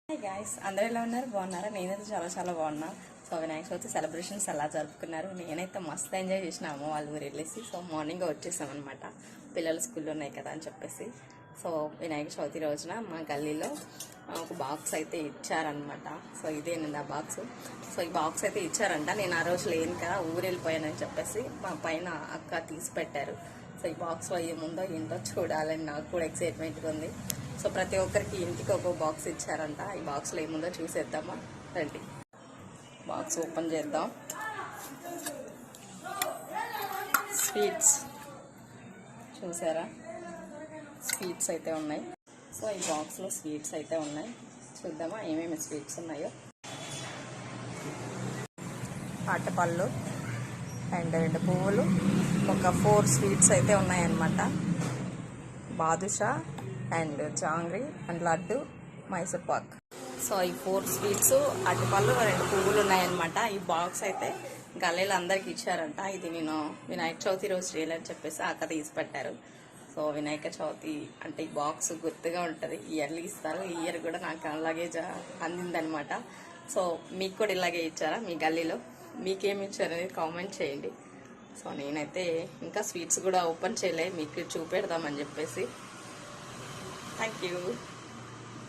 Hi guys, అందరూ ఎలా ఉన్నారు? బాగున్నారా? నేనైతే చాలా చాలా బాగున్నా. సో వినాయక చవితి సెలబ్రేషన్స్ ఎలా జరుపుకున్నారు? నేనైతే మస్తు ఎంజాయ్ చేసినాము వాళ్ళ ఊరు వెళ్ళేసి. సో మార్నింగ్ వచ్చేసాం అనమాట, పిల్లలు స్కూల్లో ఉన్నాయి కదా అని చెప్పేసి. సో వినాయక చవితి రోజున మా గల్లీలో ఒక బాక్స్ అయితే ఇచ్చారనమాట. సో ఇదేనండి ఆ బాక్స్. సో ఈ బాక్స్ అయితే ఇచ్చారంట. నేను ఆ రోజు లేను కదా, ఊరు వెళ్ళిపోయానని చెప్పేసి మా పైన అక్క తీసి పెట్టారు. సో ఈ బాక్స్లో ఏముందో ఏంటో చూడాలని నాకు కూడా ఎక్సైట్మెంట్గా ఉంది. సో ప్రతి ఒక్కరికి ఇంటికి ఒక బాక్స్ ఇచ్చారంట. ఈ బాక్స్లో ఏముందో చూసేద్దామా రండి. బాక్స్ ఓపెన్ చేద్దాం. స్వీట్స్ చూసారా, స్వీట్స్ అయితే ఉన్నాయి. సో ఈ బాక్స్లో స్వీట్స్ అయితే ఉన్నాయి. చూద్దామా ఏమేమి స్వీట్స్ ఉన్నాయో. అట్టపళ్ళు అండ్ 2 పువ్వులు, ఒక 4 స్వీట్స్ అయితే ఉన్నాయన్నమాట. Badusha and jangri and laddu, Mysore Pak. So ఈ 4 స్వీట్స్, అరటిపళ్ళు, 2 పువ్వులు ఉన్నాయన్నమాట. ఈ బాక్స్ అయితే గల్లీలో అందరికి ఇచ్చారంట. ఇది నేను వినాయక చవితి రోజు చేయాలని చెప్పేసి అక్క తీసి పెట్టారు. సో వినాయక చవితి అంటే ఈ బాక్స్ గుర్తుగా ఉంటుంది, ఇయర్లీ ఇస్తారు. ఈ ఇయర్ కూడా నాకు అలాగే అందిందనమాట. సో మీకు కూడా ఇలాగే ఇచ్చారా మీ గల్లీలో? మీకేమి ఇచ్చారనేది కామెంట్ చేయండి. సో నేనైతే ఇంకా స్వీట్స్ కూడా ఓపెన్ చేయలే, మీకు చూపెడదామని చెప్పేసి. Thank you.